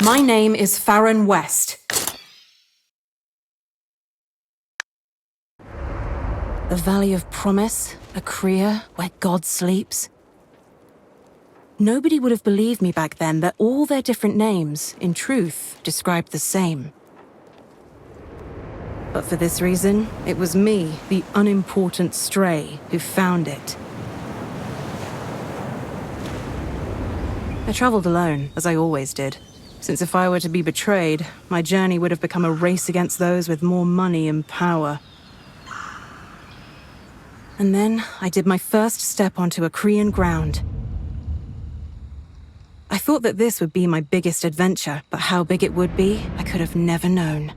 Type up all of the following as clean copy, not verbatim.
My name is Farron West. The Valley of Promise, a Kriya where God sleeps. Nobody would have believed me back then that all their different names, in truth, described the same. But for this reason, it was me, the unimportant stray, who found it. I traveled alone, as I always did, since if I were to be betrayed, my journey would have become a race against those with more money and power. And then I did my first step onto Akrian ground. I thought that this would be my biggest adventure, but how big it would be, I could have never known.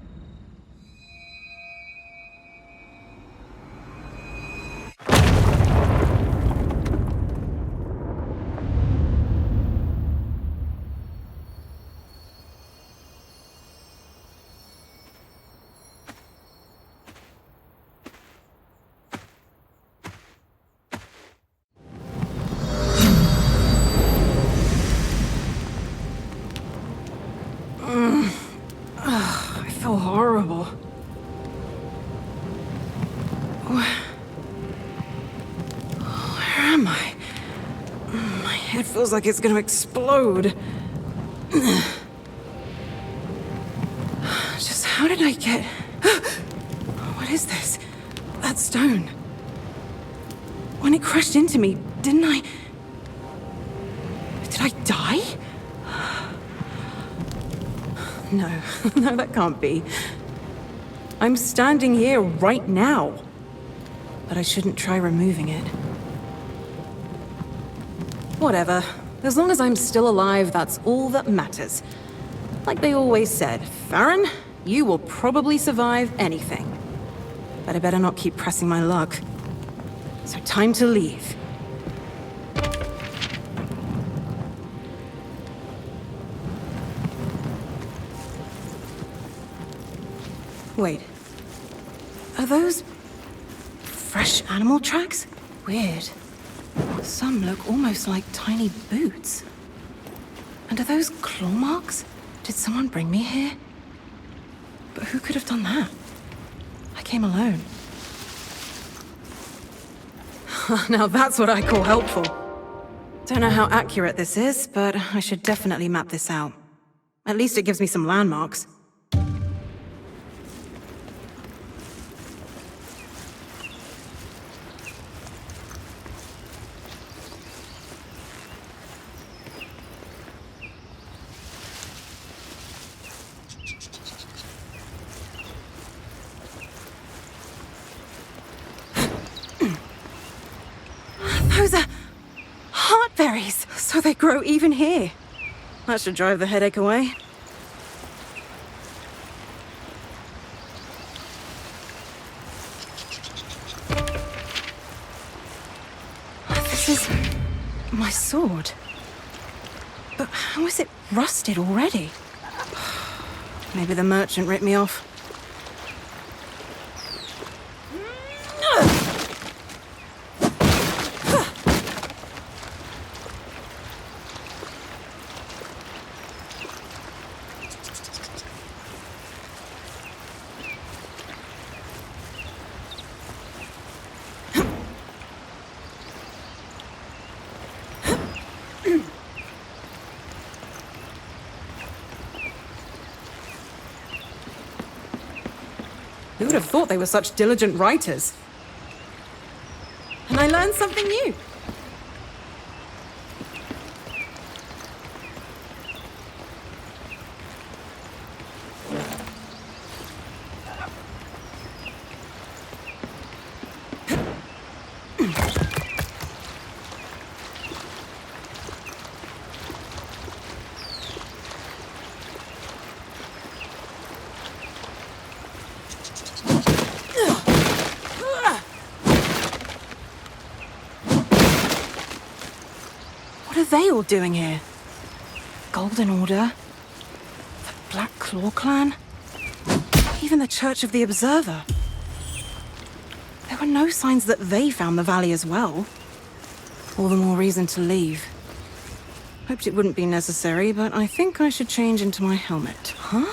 I feel horrible. Where am I? My head feels like it's gonna explode. Just how did I get... What is this? That stone. When it crashed into me, didn't I... Did I die? No, no, that can't be. I'm standing here right now. But I shouldn't try removing it. Whatever. As long as I'm still alive, that's all that matters. Like they always said, Farron, you will probably survive anything. But I better not keep pressing my luck. So time to leave. Wait. Are those... fresh animal tracks? Weird. Some look almost like tiny boots. And are those claw marks? Did someone bring me here? But who could have done that? I came alone. Now that's what I call helpful. Don't know how accurate this is, but I should definitely map this out. At least it gives me some landmarks. Those are heartberries, so they grow even here. That should drive the headache away. This is my sword. But how is it rusted already? Maybe the merchant ripped me off. Who would have thought they were such diligent writers? And I learned something new. What are they all doing here? Golden Order? The Black Claw Clan? Even the Church of the Observer? There were no signs that they found the valley as well. All the more reason to leave. Hoped it wouldn't be necessary, but I think I should change into my helmet. Huh?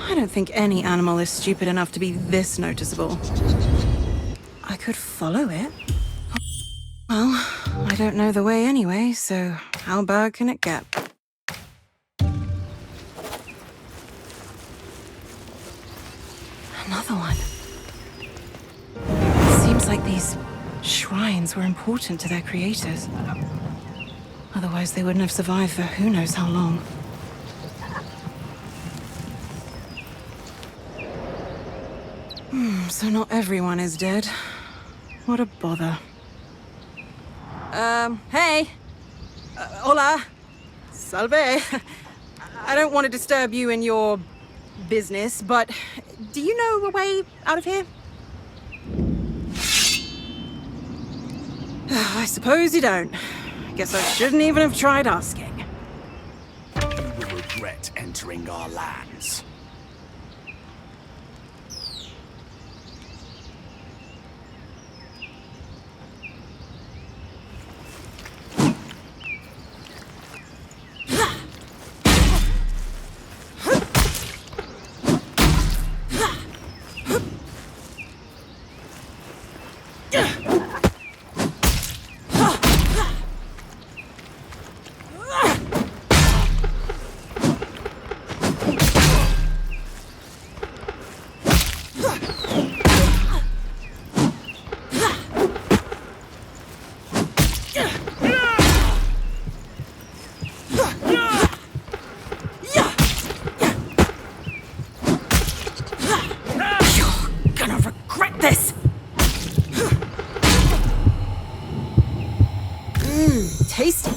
I don't think any animal is stupid enough to be this noticeable. I could follow it. Well, I don't know the way anyway, so how bad can it get? Another one. It seems like these shrines were important to their creators. Otherwise, they wouldn't have survived for who knows how long. So not everyone is dead. What a bother. Hey! Hola! Salve! I don't want to disturb you in your business, but do you know a way out of here? I suppose you don't. Guess I shouldn't even have tried asking. You will regret entering our lands. Tasty.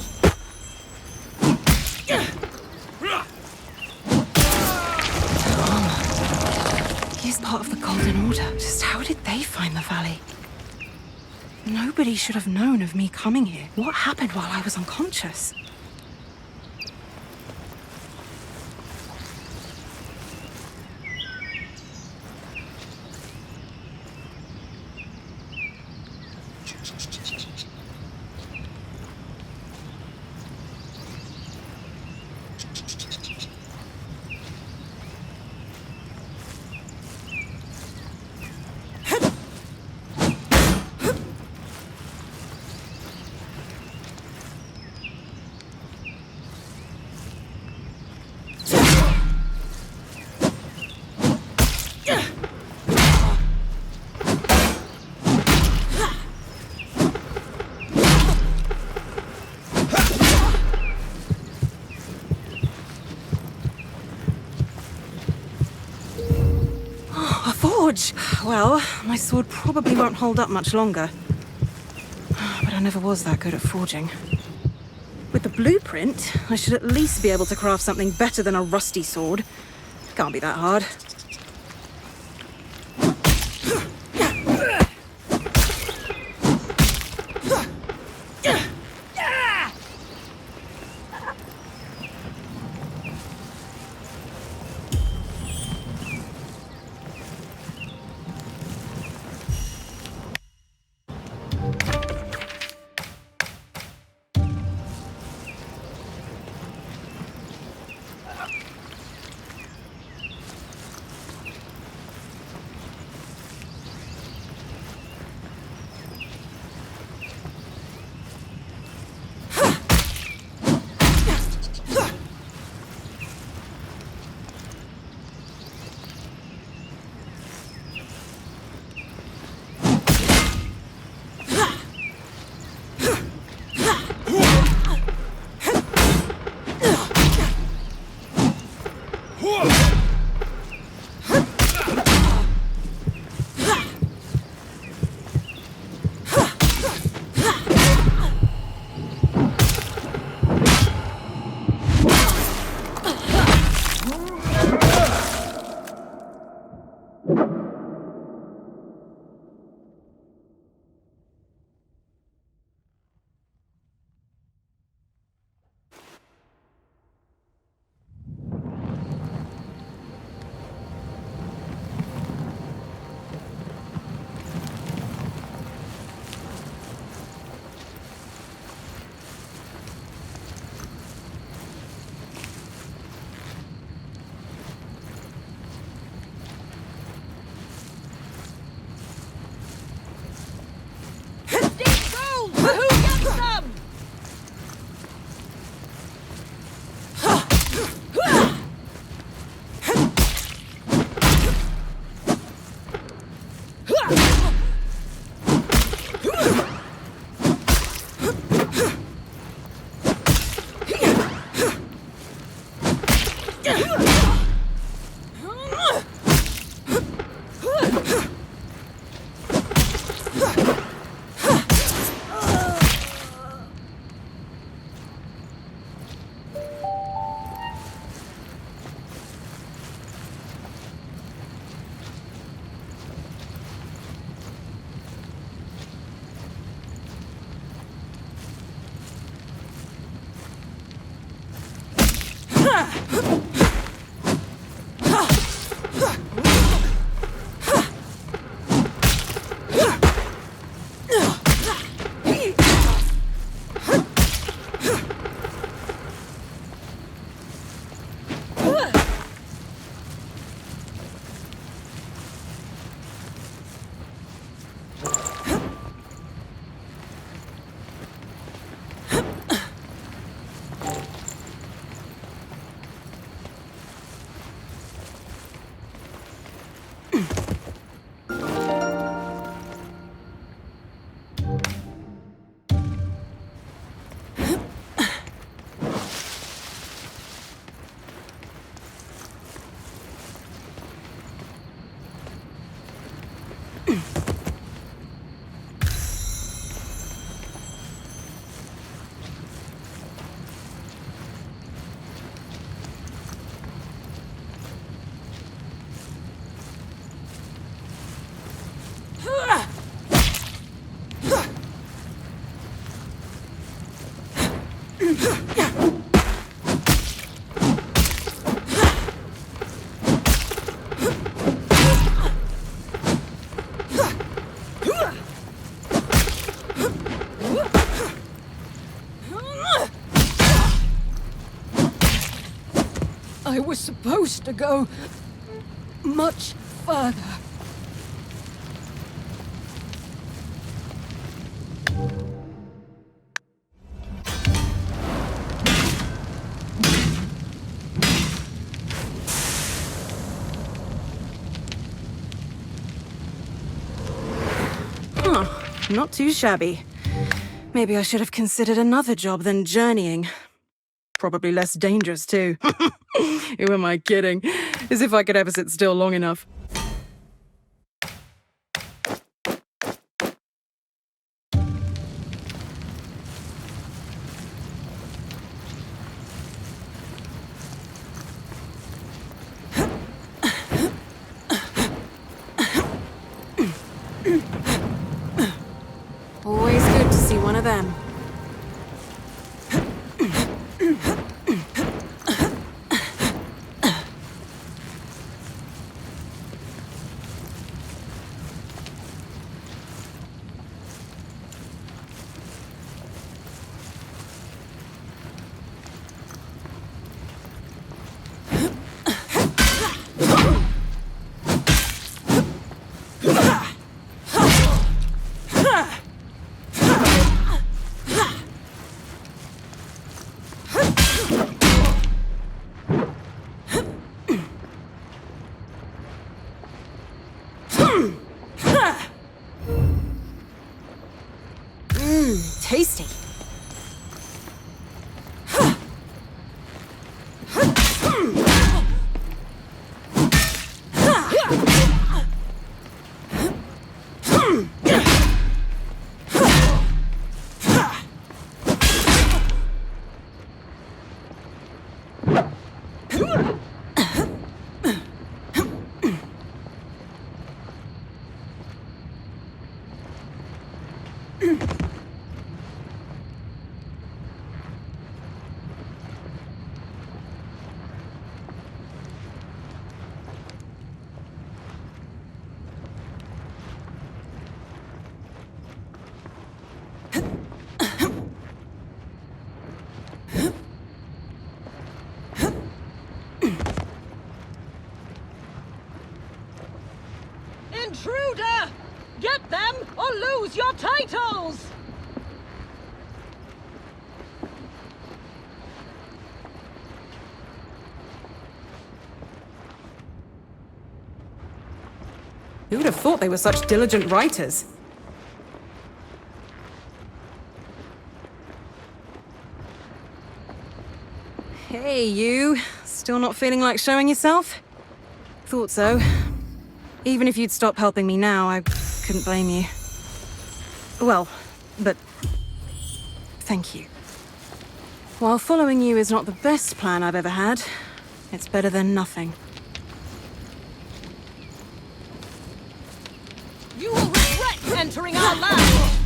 He's part of the Golden Order. Just how did they find the valley? Nobody should have known of me coming here. What happened while I was unconscious? Well, my sword probably won't hold up much longer. But I never was that good at forging. With the blueprint, I should at least be able to craft something better than a rusty sword. Can't be that hard. I was supposed to go much further. Huh, not too shabby. Maybe I should have considered another job than journeying. Probably less dangerous, too. Who am I kidding? As if I could ever sit still long enough. Always good to see one of them. Tasty. Intruder! Get them or lose your titles! Who would have thought they were such diligent writers? Hey, you. Still not feeling like showing yourself? Thought so. Even if you'd stop helping me now, I couldn't blame you. Well, but thank you. While following you is not the best plan I've ever had, it's better than nothing. You will regret entering our land!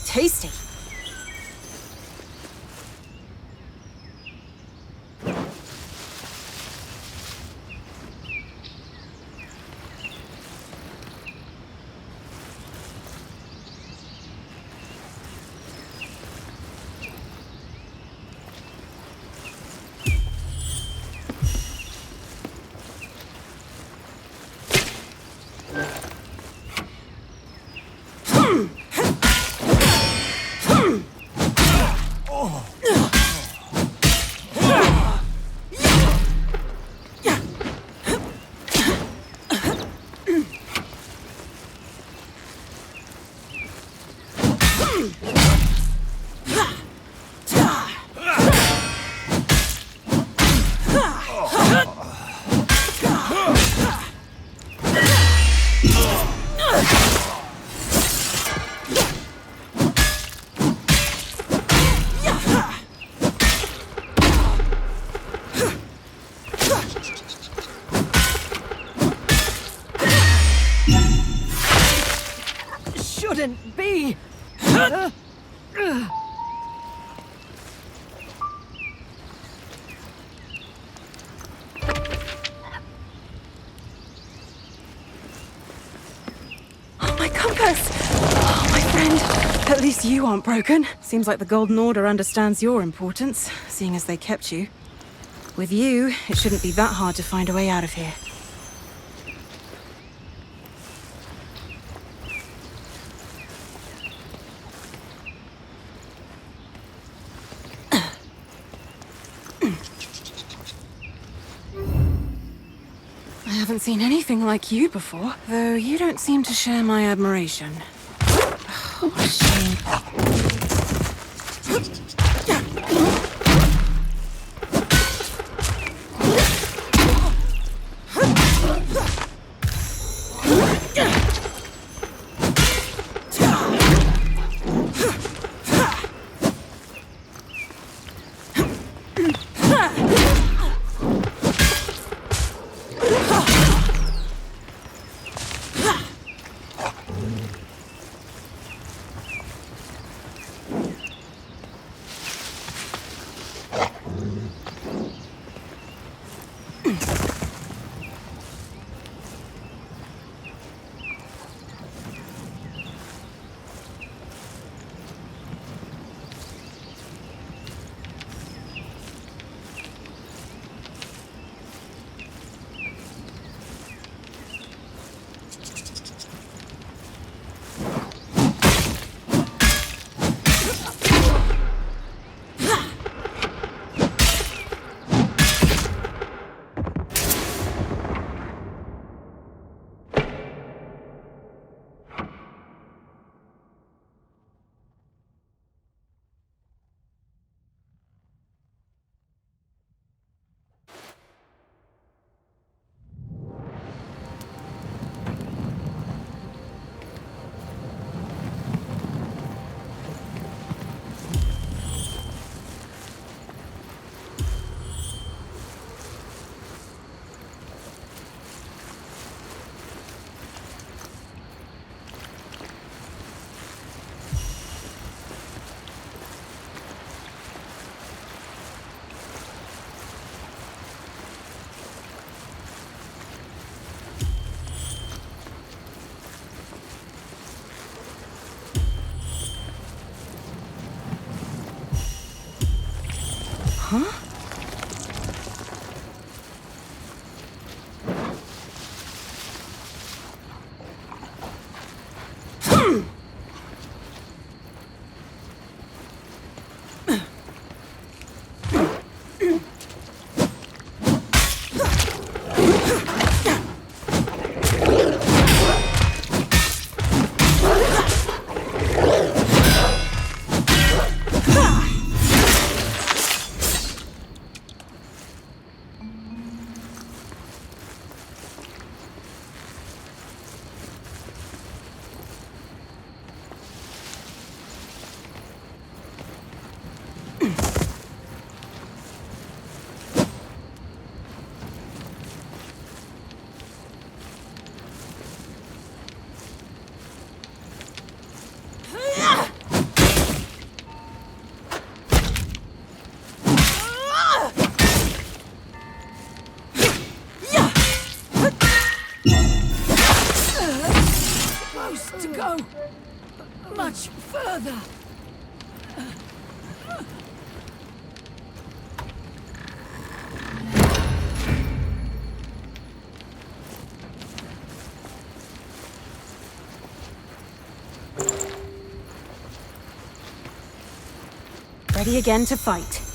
Tasty. Shouldn't be! Oh, my compass! Oh, my friend. At least you aren't broken. Seems like the Golden Order understands your importance, seeing as they kept you. With you, it shouldn't be that hard to find a way out of here. I haven't seen anything like you before, though you don't seem to share my admiration. Oh, what a shame. Huh? To go much further. Ready again to fight.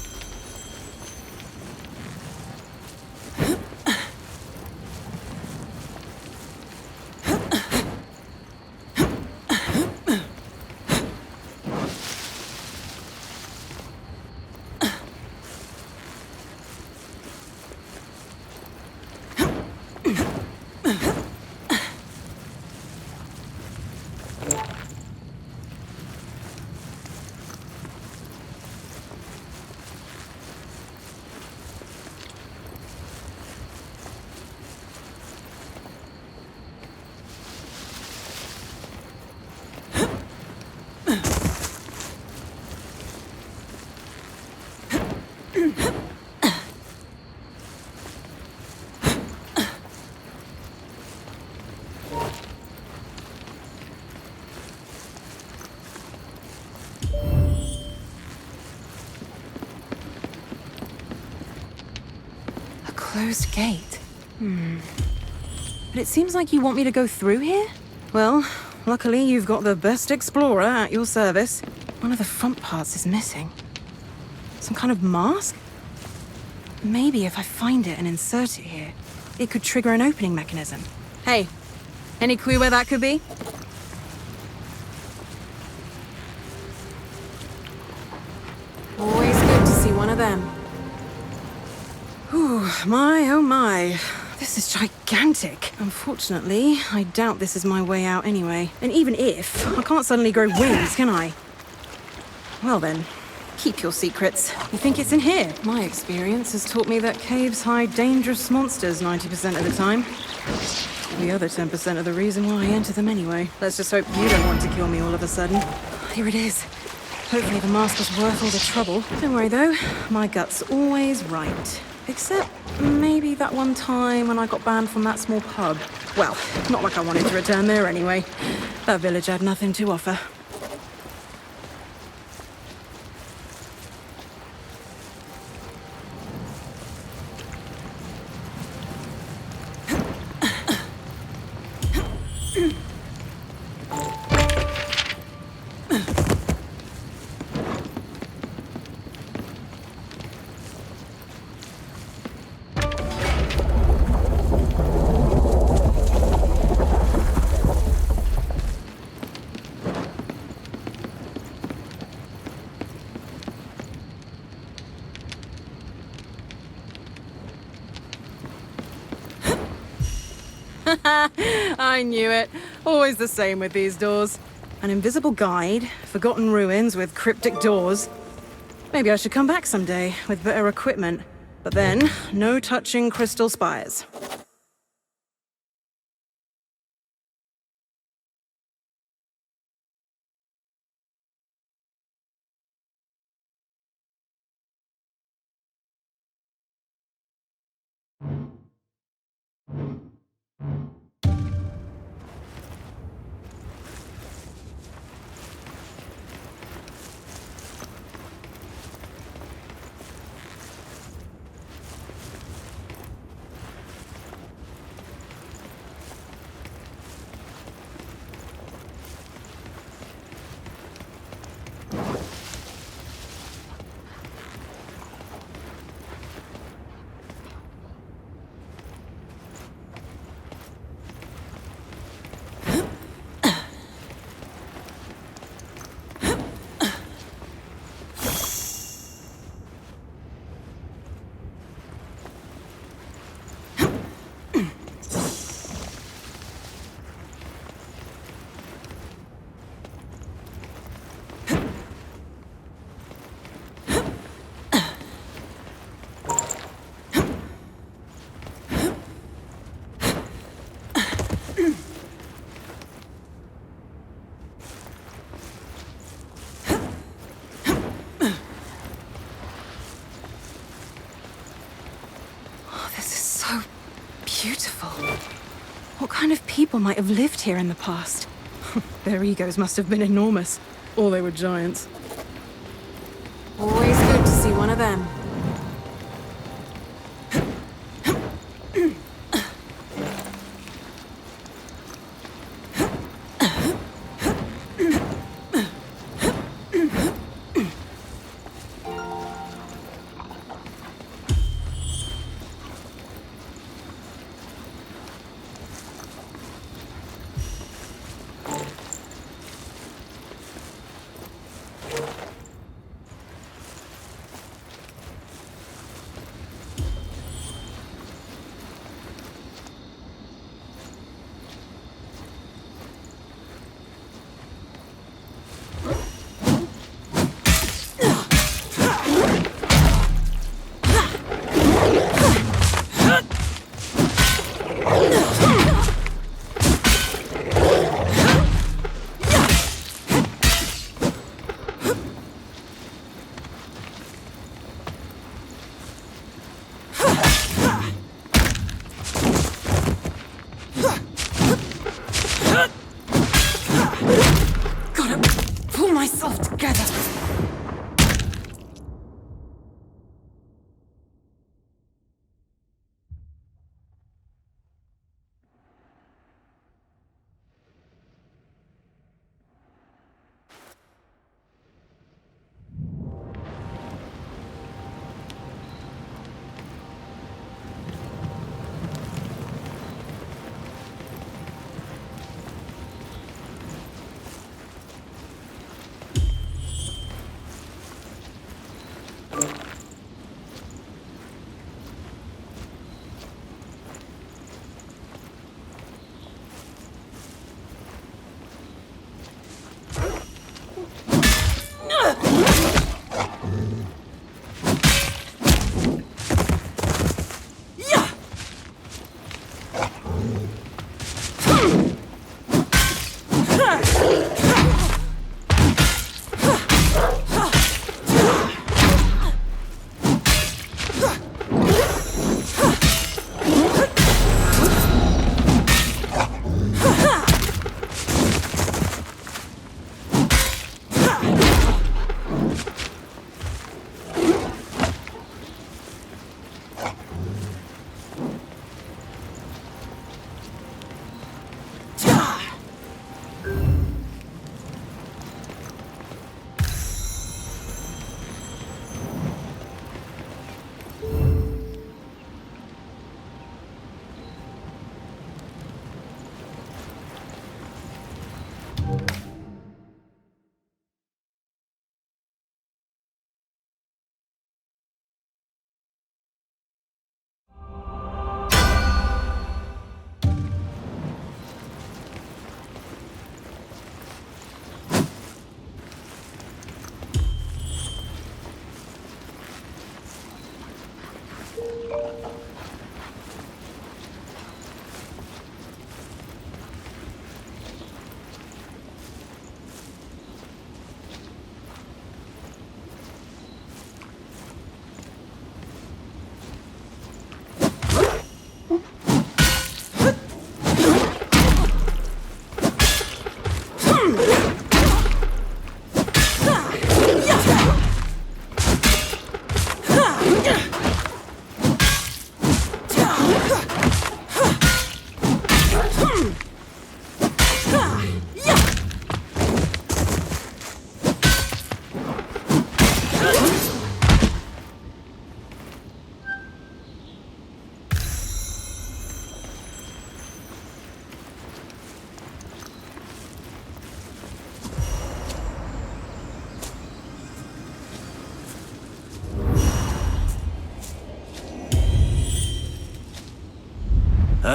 Closed gate. But it seems like you want me to go through here? Well, luckily you've got the best explorer at your service. One of the front parts is missing. Some kind of mask? Maybe if I find it and insert it here, it could trigger an opening mechanism. Hey, any clue where that could be? Always good to see one of them. Ooh, my, oh my. This is gigantic. Unfortunately, I doubt this is my way out anyway. And even if, I can't suddenly grow wings, can I? Well then, keep your secrets. You think it's in here? My experience has taught me that caves hide dangerous monsters 90% of the time. The other 10% of the reason why I enter them anyway. Let's just hope you don't want to kill me all of a sudden. Here it is. Hopefully the mask was worth all the trouble. Don't worry though, my gut's always right. Except maybe that one time when I got banned from that small pub. Well, not like I wanted to return there anyway. That village had nothing to offer. I knew it. Always the same with these doors. An invisible guide, forgotten ruins with cryptic doors. Maybe I should come back someday with better equipment. But then, no touching crystal spires. beautiful. What kind of people might have lived here in the past? Their egos must have been enormous, or they were giants. Always good to see one of them.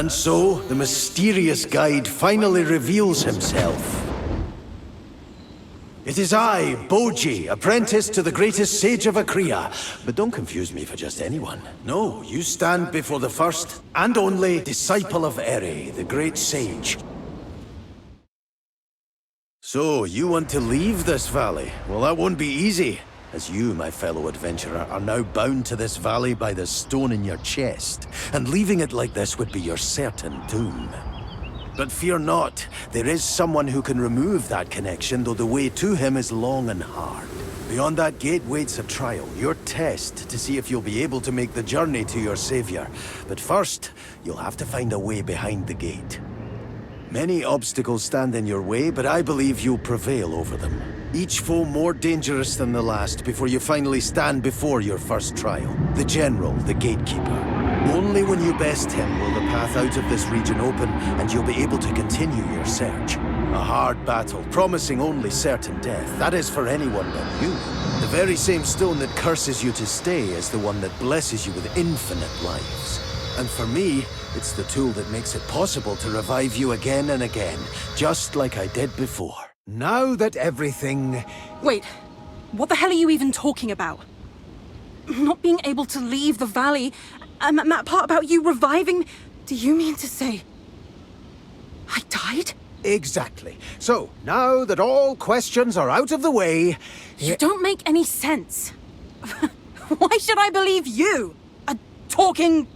And so, the mysterious guide finally reveals himself. It is I, Boji, apprentice to the greatest sage of Akria. But don't confuse me for just anyone. No, you stand before the first and only disciple of Eri, the great sage. So, you want to leave this valley? Well, that won't be easy. as you, my fellow adventurer, are now bound to this valley by the stone in your chest, and leaving it like this would be your certain doom. But fear not, there is someone who can remove that connection, though the way to him is long and hard. Beyond that gate waits a trial, your test, to see if you'll be able to make the journey to your savior. But first, you'll have to find a way behind the gate. Many obstacles stand in your way, but I believe you'll prevail over them. Each foe more dangerous than the last before you finally stand before your first trial. The General, the Gatekeeper. Only when you best him will the path out of this region open, and you'll be able to continue your search. A hard battle, promising only certain death. That is for anyone but you. The very same stone that curses you to stay is the one that blesses you with infinite lives. And for me, it's the tool that makes it possible to revive you again and again, just like I did before. Now that everything... Wait, what the hell are you even talking about? Not being able to leave the valley, and that part about you reviving... Do you mean to say... I died? Exactly. So, now that all questions are out of the way... You don't make any sense. Why should I believe you? A talking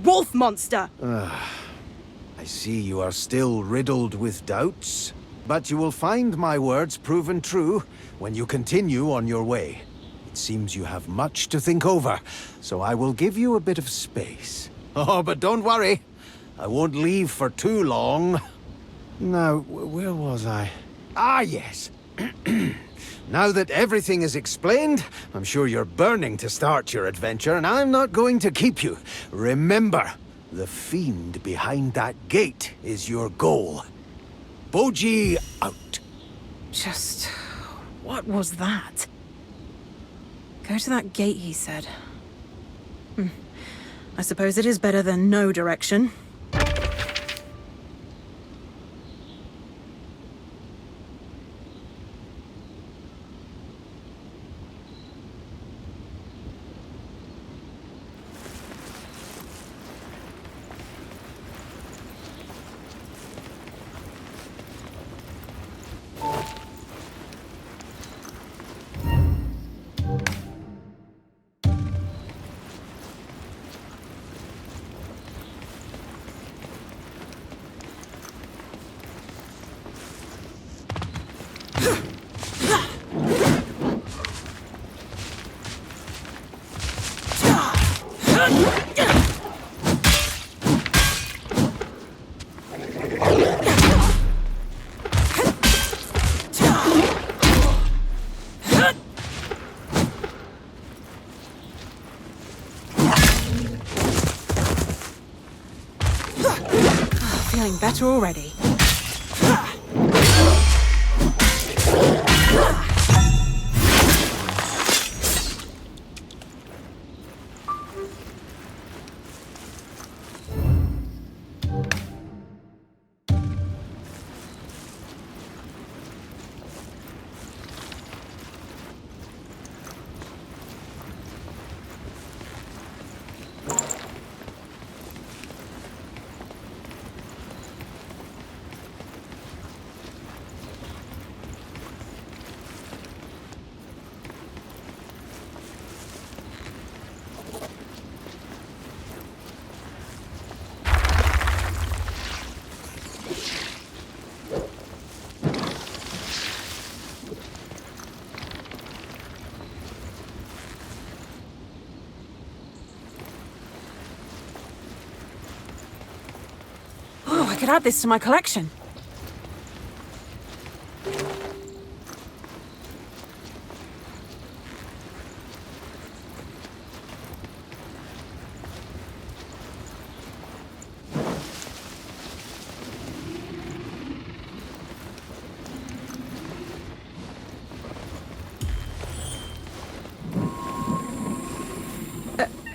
wolf monster? I see you are still riddled with doubts. But you will find my words proven true when you continue on your way. It seems you have much to think over, so I will give you a bit of space. Oh, but don't worry. I won't leave for too long. Now, where was I? Ah, yes. Now that everything is explained, I'm sure you're burning to start your adventure, and I'm not going to keep you. Remember, the fiend behind that gate is your goal. Boji out. Just... what was that? Go to that gate, he said. I suppose it is better than no direction. Feeling better already. Oh, I could add this to my collection.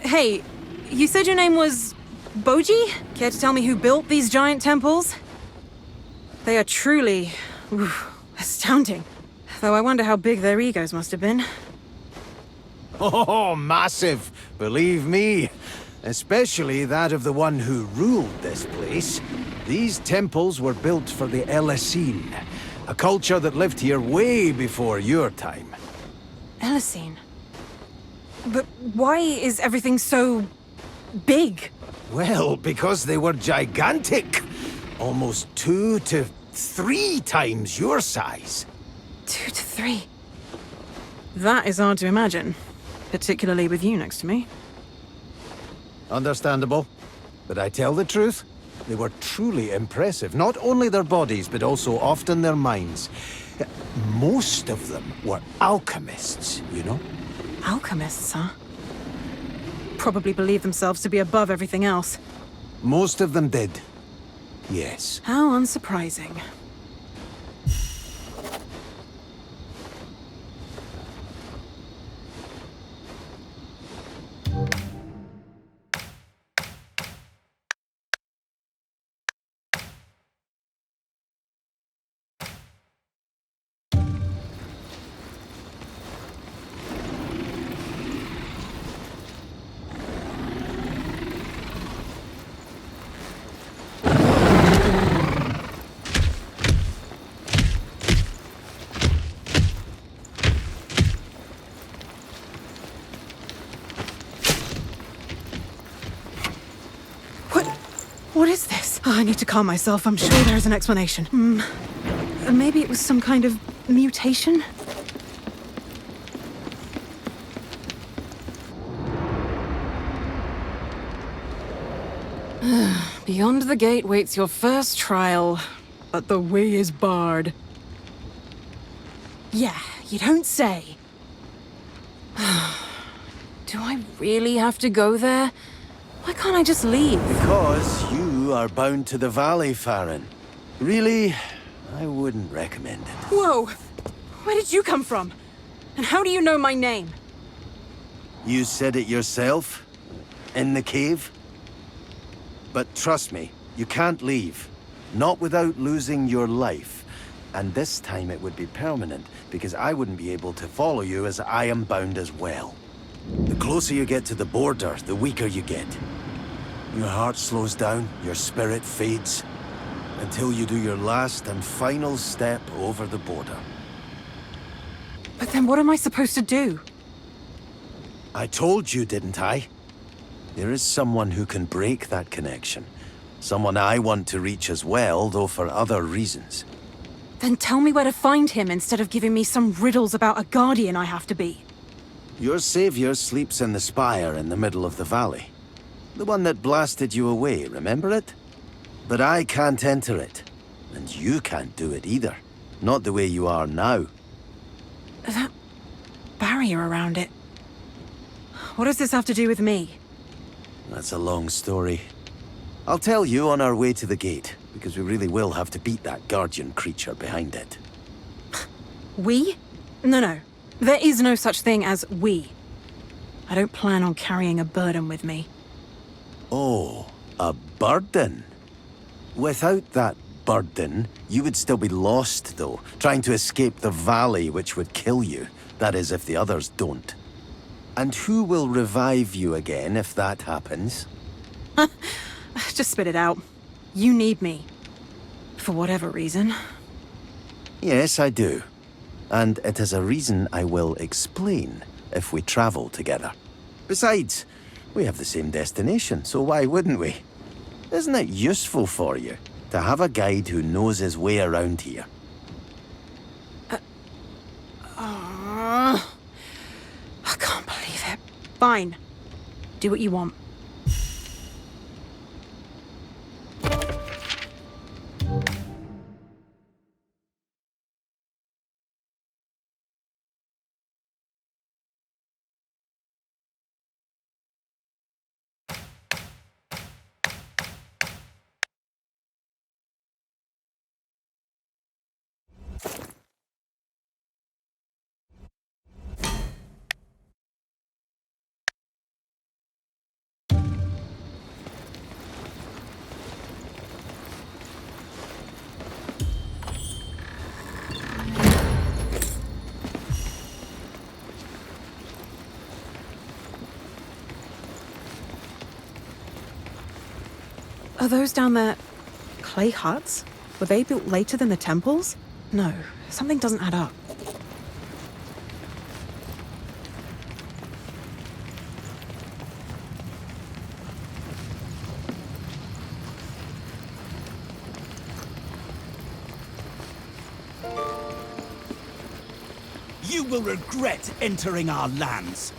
Hey, you said your name was Boji? Care to tell me who built these giant temples? They are truly astounding. Though I wonder how big their egos must have been. Oh, massive, believe me. Especially that of the one who ruled this place. These temples were built for the Elisine, a culture that lived here way before your time. Elisine. But why is everything so big? Well, because they were gigantic. Almost 2 to 3 times your size. 2 to 3. That is hard to imagine, particularly with you next to me. Understandable. But I tell the truth, they were truly impressive. Not only their bodies, but also often their minds. Most of them were alchemists, you know? Alchemists, huh? Probably believe themselves to be above everything else. Most of them did. Yes. How unsurprising. What is this? Oh, I need to calm myself. I'm sure there is an explanation. Maybe it was some kind of mutation? Beyond the gate waits your first trial, but the way is barred. Yeah, you don't say. Do I really have to go there? Why can't I just leave? Because you are bound to the valley, Farron. Really, I wouldn't recommend it. Whoa! Where did you come from? And how do you know my name? You said it yourself? In the cave? But trust me, you can't leave. Not without losing your life. And this time it would be permanent, because I wouldn't be able to follow you as I am bound as well. The closer you get to the border, the weaker you get. Your heart slows down, your spirit fades, until you do your last and final step over the border. But then what am I supposed to do? I told you, didn't I? There is someone who can break that connection. Someone I want to reach as well, though for other reasons. Then tell me where to find him instead of giving me some riddles about a guardian I have to be. Your savior sleeps in the spire in the middle of the valley. The one that blasted you away, remember it? But I can't enter it. And you can't do it either. Not the way you are now. That barrier around it. What does this have to do with me? That's a long story. I'll tell you on our way to the gate, because we really will have to beat that guardian creature behind it. We? No. There is no such thing as we. I don't plan on carrying a burden with me. Oh, a burden? Without that burden, you would still be lost, though, trying to escape the valley which would kill you. That is, if the others don't. And who will revive you again if that happens? Just spit it out. You need me. For whatever reason. Yes, I do. And it is a reason I will explain if we travel together. Besides, we have the same destination, so why wouldn't we? Isn't it useful for you to have a guide who knows his way around here? I can't believe it. Fine. Do what you want. Are those down there clay huts? Were they built later than the temples? No, something doesn't add up. You will regret entering our lands.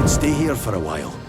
Stay here for a while.